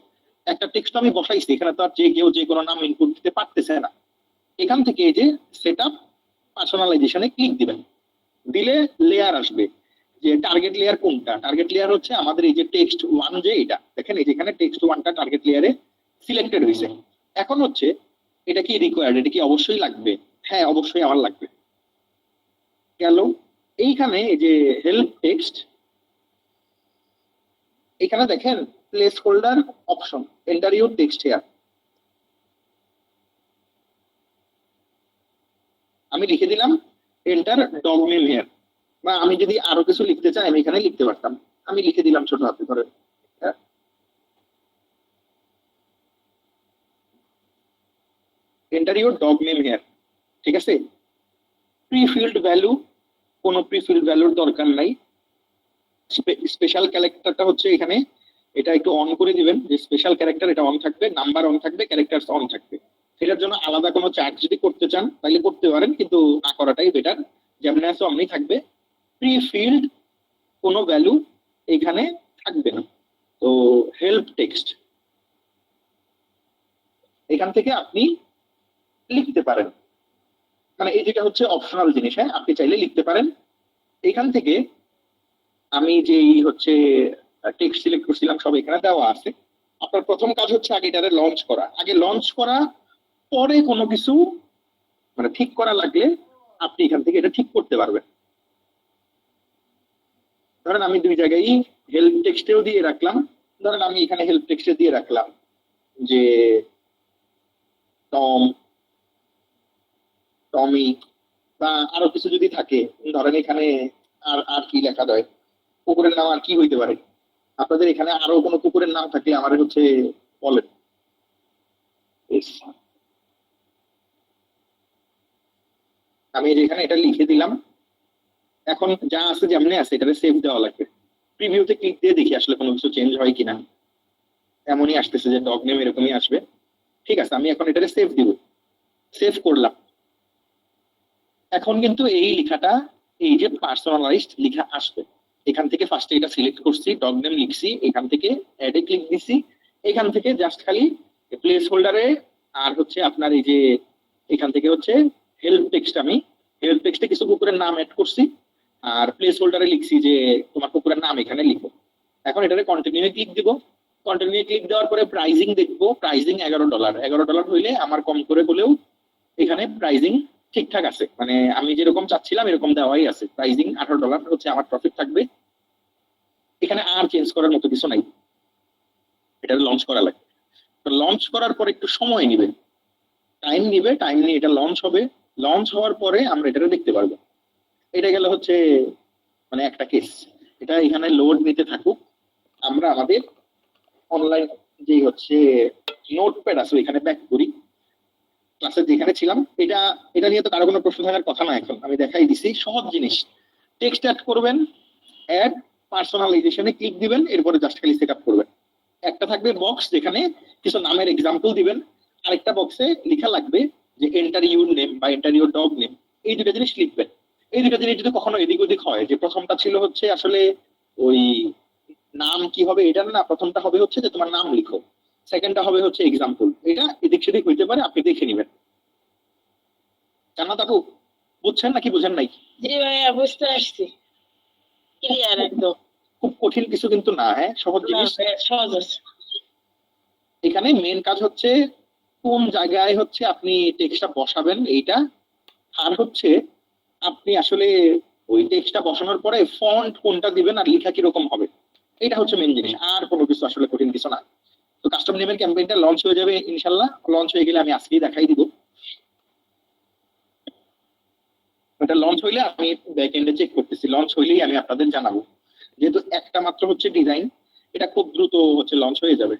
একটা টেক্সট আমি বসাইছি, এখানে তো আর যে কেউ যে কোনো নাম ইনপুট দিতে পারতেছে না। এখান থেকে এই যে সেটআপ পার্সোনালাইজেশনে ক্লিক দিবেন, দিলে লেয়ার আসবে যে টার্গেট লেয়ার কোনটা। টার্গেট লেয়ার হচ্ছে আমাদের এই যে টেক্সট ওয়ান, যে এটা দেখেন এই যেখানে টেক্সট ওয়ানটা টার্গেট লেয়ারে সিলেক্টেড হয়েছে। এখন হচ্ছে এটা কি রিকোয়ার্ড, এটা কি অবশ্যই লাগবে? হ্যাঁ অবশ্যই আমার লাগবে। গেল এইখানে এই যে হেল্প টেক্সট, এখানে দেখেন place holder option, enter your text here. আমি লিখে দিলাম এন্টার ডগ নেম হেয়ার, বা আমি যদি আরো কিছু লিখতে চাই আমি এখানে লিখতে পারতাম। আমি লিখে দিলাম ছোট হাতে ধরে enter your dog name hair. ঠিক আছে, প্রিফিল্ড ভ্যালু, কোনো প্রিফিল্ড ভ্যালুর দরকার নাই। স্পেশাল ক্যারেক্টারটা হচ্ছে এখানে এটা একটু অন করে দিবেন, যে স্পেশাল ক্যারেক্টার এটা অন থাকবে, নাম্বার অন থাকবে, ক্যারেক্টারস অন থাকবে। এটার জন্য আলাদা কোনো চার্জ যদি করতে চান তাহলে করতে পারেন, কিন্তু না করাটাই বেটার। যেমন আছে অমনি থাকবে। প্রিফিল্ড কোনো ভ্যালু এখানে থাকবে না। তো হেল্প টেক্সট এখান থেকে আপনি লিখতে পারেন, মানে এই যেটা হচ্ছে অপশনাল জিনিস। হ্যাঁ, আপনি চাইলে লিখতে পারেন। এখান থেকে আমি যেই হচ্ছে টেক্সট সিলেক্ট করছিলাম সব এখানে দেওয়া আছে। আপনার প্রথম কাজ হচ্ছে আগে এটারে লঞ্চ করা। আগে লঞ্চ করা, পরে কোনো কিছু মানে ঠিক করা লাগলে আপনি এখান থেকে এটা ঠিক করতে পারবেন। ধরেন আমি দুই জায়গায় হেল্প টেক্সটেও দিয়ে রাখলাম। ধরেন আমি এখানে হেল্প টেক্সটে দিয়ে রাখলাম যে টম, টমি, বা আরো কিছু যদি থাকে, ধরেন এখানে আর আর কি লেখা যায়, কুকুরের নাম আর কি হইতে পারে? আপনাদের এখানে আরো কোনো কুকুরের নাম থাকলে আমার হচ্ছে বলেন। Yes. আমি যেখানে এটা লিখে দিলাম, এখন যা আছে যেমনি আছে এটাতে সেভ দেওয়া লাগবে। প্রিভিউতে ক্লিক দিয়ে দেখি আসলে কোনো কিছু চেঞ্জ হয় কিনা। এমনই আসতেছে যে ডগ নেম এরকমই আসবে। ঠিক আছে, আমি এখন এটাতে সেভ দিব। সেভ করলাম। এখন কিন্তু এই লেখাটা, এই যে পার্সোনালাইজড লেখা আসবে। এখান থেকে ফার্স্টে এটা সিলেক্ট করছি, ডগ নেম লিখছি, এখান থেকে অ্যাডে ক্লিক দিছি, এখান থেকে জাস্ট খালি প্লেস হোল্ডারে আর হচ্ছে আপনার এই যে এখান থেকে হচ্ছে হেল্প টেক্সট, আমি হেল্প টেক্সটে কিছু কুকুরের নাম অ্যাড করছি, আর প্লেস হোল্ডারে লিখছি যে তোমার কুকুরের নাম এখানে লিখো। এখন এটারে কন্টিনিউ ক্লিক দিব। কন্টিনিউ ক্লিক দেওয়ার পরে প্রাইজিং দেখবো। প্রাইজিং $11। $11 হইলে আমার কম করে হলেও এখানে প্রাইজিং ঠিকঠাক আছে, মানে আমি যেরকম চাচ্ছিলাম এরকম দেওয়াই আছে। প্রাইজিং $18 হচ্ছে আমার প্রফিট থাকবে। এখানে আর চেঞ্জ করার মতো কিছু নাই, এটা লঞ্চ করা লাগবে। লঞ্চ করার পর একটু সময় নিবে, টাইম নিবে, টাইম নিয়ে এটা লঞ্চ হবে। লঞ্চ হওয়ার পরে আমরা এটা দেখতে পারবো। এটা গেল হচ্ছে মানে একটা কেস। এটা এখানে লোড নিতে থাকুক। আমরা আমাদের অনলাইন যে হচ্ছে নোটপ্যাড আছে এখানে ব্যাক করি। ক্লাসে যেখানে ছিলাম, এটা এটা নিয়ে তো কারো কোনো প্রশ্ন থাকার কথা না। এখন আমি দেখাই দিছি সহজ জিনিস। টেক্সট অ্যাড করবেন, অ্যাড পার্সোনালাইজেশনে ক্লিক দিবেন, এরপরে জাস্ট খালি সেটআপ করবেন। একটা থাকবে বক্স যেখানে কিছু নামের এক্সাম্পল দিবেন, আরেকটা বক্সে লেখা লাগবে যে এন্টার ইউর নেম বা এন্টার ইউর ডগ নেম। এই দুটো জিনিস লিখবেন। এই দুটো জিনিস যদি কখনো এদিক ওদিক হয়, যে প্রথমটা ছিল হচ্ছে আসলে ওই নাম কি হবে এটা না, প্রথমটা হবে হচ্ছে যে তোমার নাম লিখো, সেকেন্ডটা হবে হচ্ছে এক্সাম্পল। এটা এদিক সেদিক হইতে পারে, আপনি দেখে নেবেন। জান্নাত আপু বুঝছেন নাকি বুঝেন নাই? জি ভাইয়া, বুঝতে আসছি, ক্লিয়ার একদম। খুব কঠিন কিছু কিন্তু না, হ্যাঁ সহজ না জিনিস। ভাইয়া, সহজ আছে। এখানে মেন কাজ হচ্ছে কোন জায়গায় হচ্ছে আপনি টেক্সটটা বসাবেন এইটা, আর হচ্ছে আপনি আসলে ওই টেক্সটটা বসানোর পরে ফন্ট কোনটা দিবেন আর লেখা কিরকম হবে, এটা হচ্ছে মেন জিনিস। আর কোনো কিছু আসলে কঠিন কিছু না। তো কাস্টম নেমের ক্যাম্পেইনটা লঞ্চ হয়ে যাবে ইনশাল্লাহ। লঞ্চ হয়ে গেলে আমি আজকেই দেখাই দিব। এটা লঞ্চ হইলে আমি ব্যাক এন্ডে চেক করতেছি, লঞ্চ হইলেই আমি আপনাদের জানাবো। যেহেতু একটা মাত্র হচ্ছে ডিজাইন, এটা খুব দ্রুত হচ্ছে লঞ্চ হয়ে যাবে।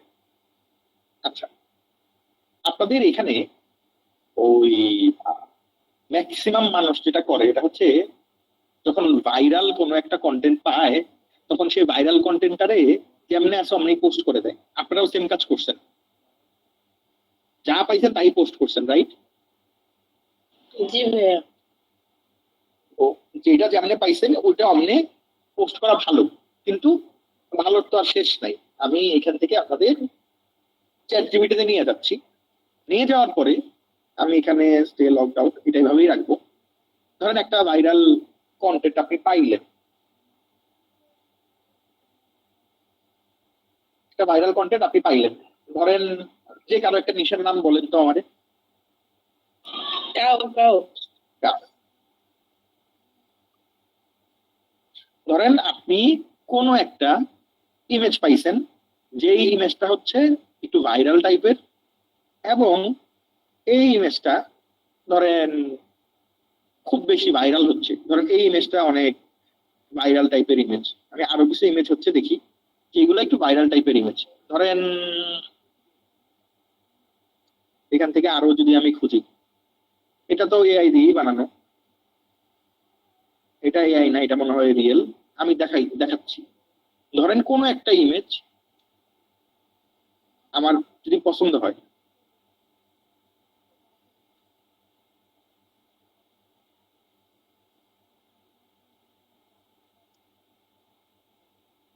আচ্ছা, আপনাদের এখানে ওই ম্যাক্সিমাম মানুষ যেটা করে এটা হচ্ছে যখন ভাইরাল কোনো একটা কন্টেন্ট পায় তখন সেই ভাইরাল কন্টেন্টটারে যেমনি আছে অমনি পোস্ট করে দেয়। আপনার আপনারাও সেম কাজ করছেন, যা পাইছেন তাই পোস্ট করছেন, রাইট? জি ভাইয়া। ও যেটা যেমনে পাইছেন ওইটা অমনে পোস্ট করা ভালো, কিন্তু ভালোর তো আর শেষ নাই। আমি এখান থেকে আপনাদের চ্যাট জিপিটিতে নিয়ে যাচ্ছি, নিয়ে যাওয়ার পরে আমি এখানে স্টে লগড আউট এটাই ভাবেই রাখবো। ধরেন একটা ভাইরাল কন্টেন্ট আপনি পাইলেন, একটা ভাইরাল কন্টেন্ট আপনি পাইলেন, ধরেন যে কারো একটা নিশের নাম বলেন তো আমাদের। Cow cow. ধরেন আপনি কোনো একটা ইমেজ পাইছেন, যেই ইমেজটা হচ্ছে একটু ভাইরাল টাইপের, এবং এই ইমেজটা ধরেন খুব বেশি ভাইরাল হচ্ছে। ধরেন এই ইমেজটা অনেক ভাইরাল টাইপের ইমেজ, আমি আরো কিছু ইমেজ হচ্ছে দেখি যেগুলো একটু ভাইরাল টাইপের ইমেজ। ধরেন এখান থেকে আরো যদি আমি খুঁজি, এটা তো এআই দিয়েই বানানো, এটা এআই না, এটা মনে হয় রিয়েল। আমি দেখাচ্ছি। ধরেন কোনো একটা ইমেজ আমার যদি পছন্দ হয়,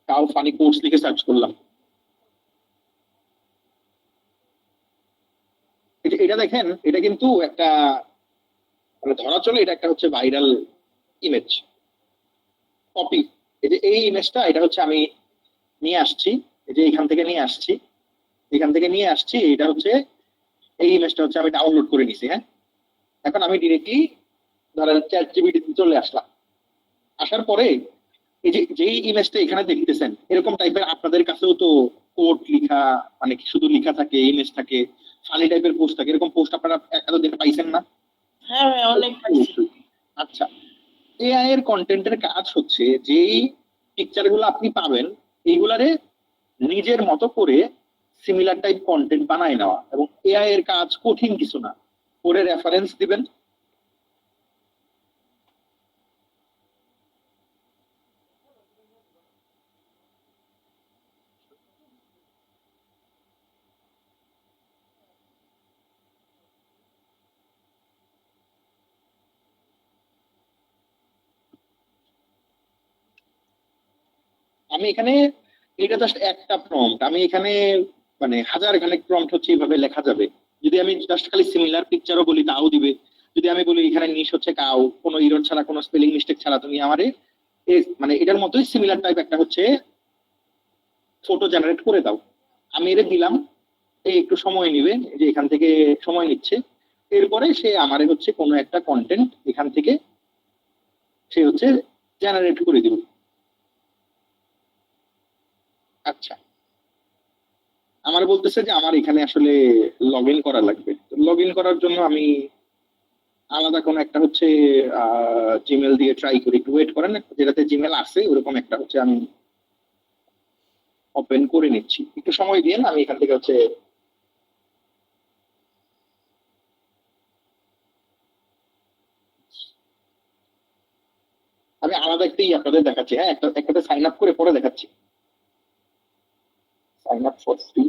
কাউ ফানি কোর্স লিখে সার্চ করলাম, এটা দেখেন, এটা কিন্তু একটা মানে ধরা চলে এটা একটা হচ্ছে ভাইরাল ইমেজ কপি। এই যে এই ইমেজটা, এটা হচ্ছে আমি নিয়ে আসছি, এই যে এখান থেকে নিয়ে আসছি, এখান থেকে নিয়ে আসছি, এটা হচ্ছে এই ইমেজটা হচ্ছে আমি ডাউনলোড করে নিছি। হ্যাঁ, এখন আমি ডিরেক্টলি ধরেন চ্যাট জিপিটিতে চলে আসলাম। আসার পরে এই যে যেই ইমেজটা এখানে দেখতেছেন, এরকম টাইপের আপনাদের কাছেও তো কোড লিখা, মানে শুধু লিখা থাকে, ইমেজ থাকে, ফানি টাইপের পোস্ট থাকে, এরকম পোস্ট আপনারা এতদিন পাইছেন না? হ্যাঁ ভাই, অনেক পাইছি। আচ্ছা, এআই এর কন্টেন্টের কাজ হচ্ছে যেই পিকচার গুলো আপনি পাবেন এইগুলারে নিজের মতো করে সিমিলার টাইপ কন্টেন্ট বানায় নেওয়া, এবং এআই এর কাজ কঠিন কিছু না, করে রেফারেন্স দিবেন। আমি এখানে এটা জাস্ট একটা প্রম্পট, আমি এখানে মানে হাজার খানেক প্রম্পট হচ্ছে এইভাবে লেখা যাবে। যদি আমি জাস্ট খালি সিমিলার পিকচারও বলি তাও দিবে। যদি আমি বলি এখানে নিশ হচ্ছে কাউ, কোনো ইরর ছাড়া, কোনো স্পেলিং মিস্টেক ছাড়া, তুমি আমারে মানে এটার মতোই সিমিলার টাইপ একটা হচ্ছে ফটো জেনারেট করে দাও। আমি এটা দিলাম, এই একটু সময় নিবে, এই যে এখান থেকে সময় নিচ্ছে। এরপরে সে আমারে হচ্ছে কোনো একটা কন্টেন্ট এখান থেকে সে হচ্ছে জেনারেট করে দিবে। আচ্ছা, আমার বলতেছে যে আমার এখানে আসলে লগ ইন করা লাগবে। লগ ইন করার জন্য আমি আলাদা কোনো একটা হচ্ছে জিমেল দিয়ে ট্রাই করি। একটু ওয়েট করেন, যেটাতে জিমেল আছে ওরকম একটা হচ্ছে আমি ওপেন করে নিচ্ছি, একটু সময় দিয়ে। আমি এখান থেকে হচ্ছে আমি আলাদা একটাই আপনাদের দেখাচ্ছি। হ্যাঁ, একটাতে সাইন আপ করে পরে দেখাচ্ছি। Sign up for free,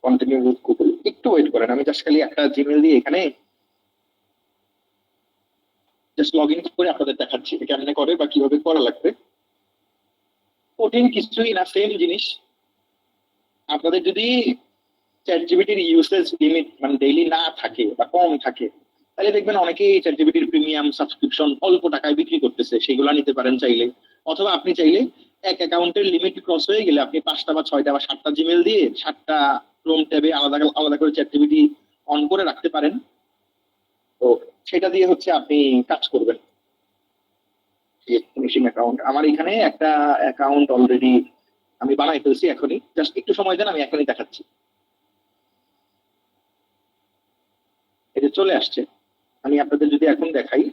continue with Google. একটু ওয়েট করেন, আমি জাস্ট খালি একটা জিমেল দিয়ে এখানে জাস্ট লগ ইন করে আপনাদের দেখাচ্ছি কেমনে করে বা কিভাবে করা লাগবে। কঠিন কিছুই না, সেম জিনিস। আপনাদের যদি চ্যাট জিপিটির ইউসেজ লিমিট মানে ডেইলি না থাকে বা কম থাকে, তাহলে দেখবেন অনেকেই চ্যাট জিপিটির প্রিমিয়াম সাবস্ক্রিপশন অল্প টাকায় বিক্রি করতেছে, সেগুলো নিতে পারেন চাইলে। অথবা আপনি চাইলে এক অ্যাকাউন্টের লিমিট ক্রস হয়ে গেলে আপনি 5টা বা 6টা বা 7টা জিমেল দিয়ে 7টা ক্রোম ট্যাবে আলাদা আলাদা করে চ্যাট জিপিটি অন করে রাখতে পারেন। তো সেটা দিয়ে হচ্ছে আপনি কাজ করবেন। ফিনিশিং অ্যাকাউন্ট, আমার এখানে একটা অ্যাকাউন্ট অলরেডি আমি বানাই ফেলছি এখনই, জাস্ট একটু সময় দেন, আমি এখনই দেখাচ্ছি। এটা চলে আসছে। আমি আপনাদের যদি এখন দেখাই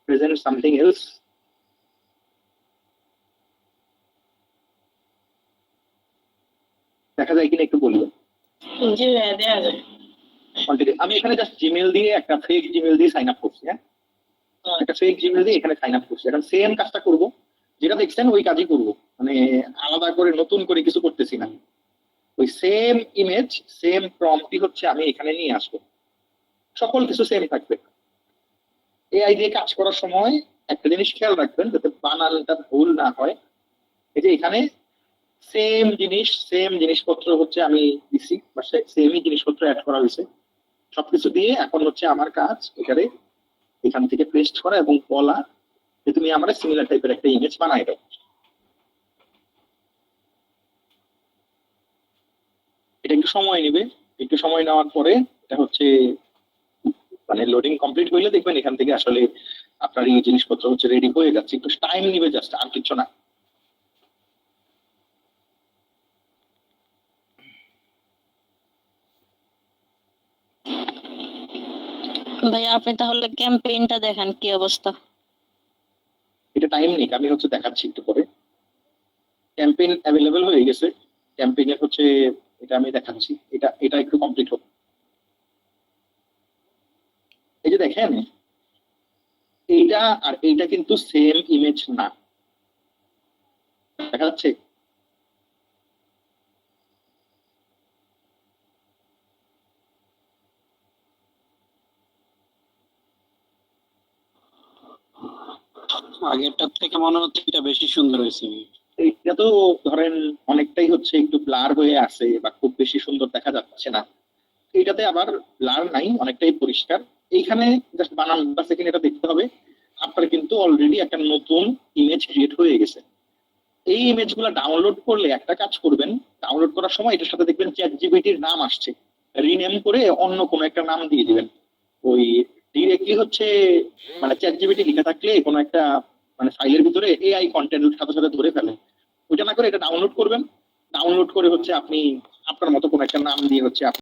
প্রেজেন্ট সামথিং এলস, দেখা যায় কিনা একটু বলবেন। জি ভাইয়া, দেয়া যায়। আমি এখানে জাস্ট জিমেল দিয়ে একটা ফেক জিমেল দিয়ে সাইন আপ করছি। হ্যাঁ, একটা ফেক জিমেল দিয়ে এখানে সাইন আপ করছি। এখন সেম কাজটা করব, যেটা দেখছেন ওই কাজই করব, মানে আলাদা করে নতুন করে কিছু করতেছি না। ওই সেম ইমেজ সেম প্রম্পটই হচ্ছে আমি এখানে নিয়ে আসবো, সকল কিছু সেম থাকবে। এআই দিয়ে কাজ করার সময় একটা জিনিস খেয়াল রাখবেন যাতে বানানটা ভুল না হয়। এই যে এখানে সেম জিনিসপত্র হচ্ছে আমি দিছি বা সেমই জিনিসপত্র অ্যাড করা হয়েছে, সবকিছু দিয়ে এখন হচ্ছে আমার কাজ এখানে এখান থেকে পেস্ট করা এবং বলা যে তুমি আমার সিমিলার টাইপের একটা ইমেজ বানাই দাও। এটা একটু সময় নেবে, একটু সময় নেওয়ার পরে এটা হচ্ছে মানে লোডিং কমপ্লিট হইলে দেখবেন এখান থেকে আসলে আপনার এই জিনিসপত্র হচ্ছে রেডি হয়ে যাচ্ছে। একটু টাইম নিবে, জাস্ট আর কিছু না। ভাই আপনি তাহলে ক্যাম্পেইনটা দেখান কি অবস্থা। এটা টাইম নিক, আমি হচ্ছে দেখাচ্ছি একটু পরে। ক্যাম্পেইন অ্যাভেলেবেল হয়ে গেছে, ক্যাম্পেইনের হচ্ছে এটা আমি দেখাচ্ছি। এটা একটু কমপ্লিট হোক। এই যে দেখেন এইটা আর এইটা কিন্তু সেম ইমেজ না, দেখা যাচ্ছে? আগেরটার থেকে মনে হচ্ছে এটা বেশি সুন্দর হয়েছে। এটা তো ধরেন অনেকটাই হচ্ছে একটু ব্লার হয়ে আছে বা খুব বেশি সুন্দর দেখা যাচ্ছে না। এইটাতে আবার ব্লার নাই, অনেকটাই পরিষ্কার। এইখানে জাস্ট বানান বা সেকেন্ড এটা দেখতে হবে। আপনার কিন্তু অলরেডি একটা নতুন ইমেজ ক্রিয়েট হয়ে গেছে। এই ইমেজ গুলা ডাউনলোড করলে একটা কাজ করবেন, ডাউনলোড করার সময় এটার সাথে দেখবেন চ্যাট জিপিটির নাম আসছে, রিনেম করে অন্য কোনো একটা নাম দিয়ে দিবেন। ওই ডিরেক্টলি হচ্ছে মানে চ্যাট জিপিটি লিখে থাকলে কোনো একটা মানে ফাইলের ভিতরে এআই কন্টেন্ট সাথে সাথে ধরে ফেলে। ওইটা না করে এটা ডাউনলোড করবেন, ডাউনলোড করে হচ্ছে আপনি আপনার মতো কোনো একটা নাম দিয়ে হচ্ছে